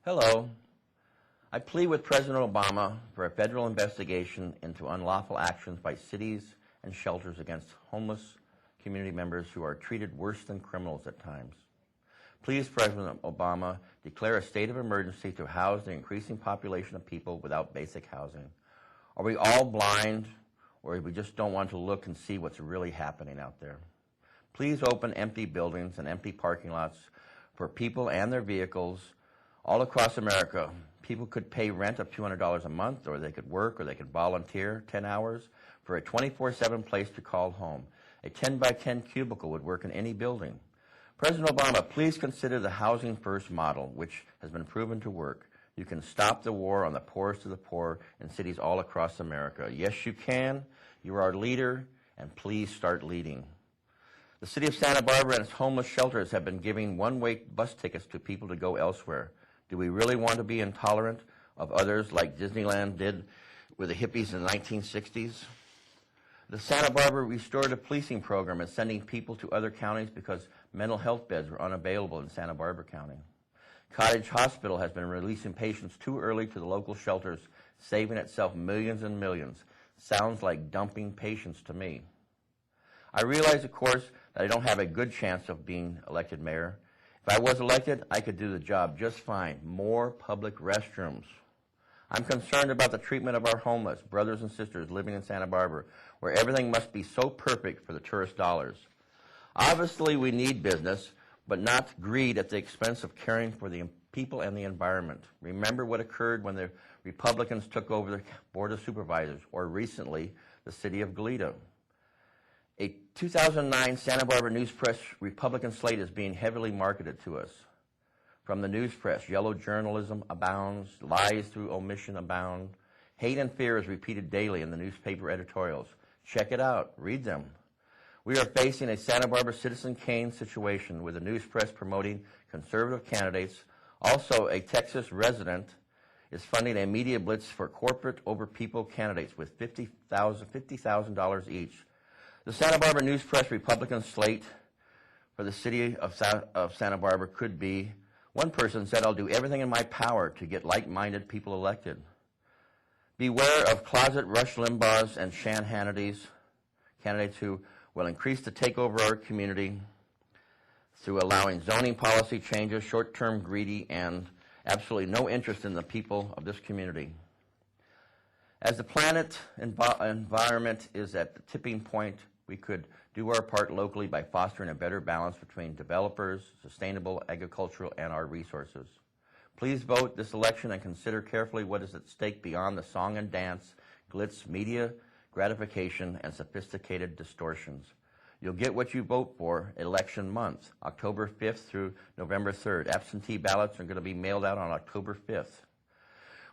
Hello. I plead with President Obama for a federal investigation into unlawful actions by cities and shelters against homeless community members who are treated worse than criminals at times. Please, President Obama, declare a state of emergency to house the increasing population of people without basic housing. Are we all blind, or we just don't want to look and see what's really happening out there? Please open empty buildings and empty parking lots for people and their vehicles all across America. People could pay rent of $200 a month, or they could work, or they could volunteer 10 hours for a 24/7 place to call home. A 10 by 10 cubicle would work in any building. President Obama, please consider the Housing First model, which has been proven to work. You can stop the war on the poorest of the poor in cities all across America. Yes, you can. You are our leader, and please start leading. The city of Santa Barbara and its homeless shelters have been giving one-way bus tickets to people to go elsewhere. Do we really want to be intolerant of others like Disneyland did with the hippies in the 1960s? The Santa Barbara Restorative Policing Program is sending people to other counties because mental health beds were unavailable in Santa Barbara County. Cottage Hospital has been releasing patients too early to the local shelters, saving itself millions and millions. Sounds like dumping patients to me. I realize, of course, that I don't have a good chance of being elected mayor. If I was elected, I could do the job just fine. More public restrooms. I'm concerned about the treatment of our homeless brothers and sisters living in Santa Barbara, where everything must be so perfect for the tourist dollars. Obviously, we need business, but not greed at the expense of caring for the people and the environment. Remember what occurred when the Republicans took over the Board of Supervisors, or recently, the city of Goleta. A 2009 Santa Barbara News Press Republican slate is being heavily marketed to us. From the news press, yellow journalism abounds, lies through omission abound. Hate and fear is repeated daily in the newspaper editorials. Check it out. Read them. We are facing a Santa Barbara Citizen Kane situation with the news press promoting conservative candidates. Also, a Texas resident is funding a media blitz for corporate over people candidates with $50,000 each. The Santa Barbara News Press Republican slate for the city of Santa Barbara could be, one person said, I'll do everything in my power to get like-minded people elected. Beware of closet Rush Limbaughs and Shan Hannity's, candidates who will increase the takeover of our community through allowing zoning policy changes, short-term greedy, and absolutely no interest in the people of this community. As the planet environment is at the tipping point, we could do our part locally by fostering a better balance between developers, sustainable agricultural, and our resources. Please vote this election and consider carefully what is at stake beyond the song and dance, glitz, media gratification, and sophisticated distortions. You'll get what you vote for election month, October 5th through November 3rd. Absentee ballots are going to be mailed out on October 5th.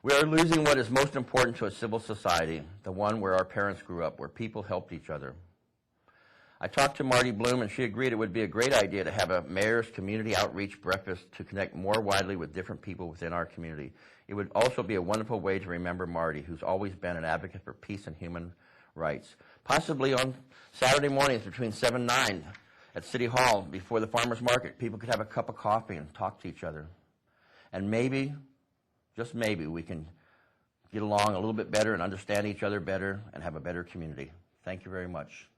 We are losing what is most important to a civil society, the one where our parents grew up, where people helped each other. I talked to Marty Bloom, and she agreed it would be a great idea to have a mayor's community outreach breakfast to connect more widely with different people within our community. It would also be a wonderful way to remember Marty, who's always been an advocate for peace and human rights. Possibly on Saturday mornings between 7 and 9 at City Hall before the farmer's market, people could have a cup of coffee and talk to each other. And maybe, just maybe, we can get along a little bit better and understand each other better and have a better community. Thank you very much.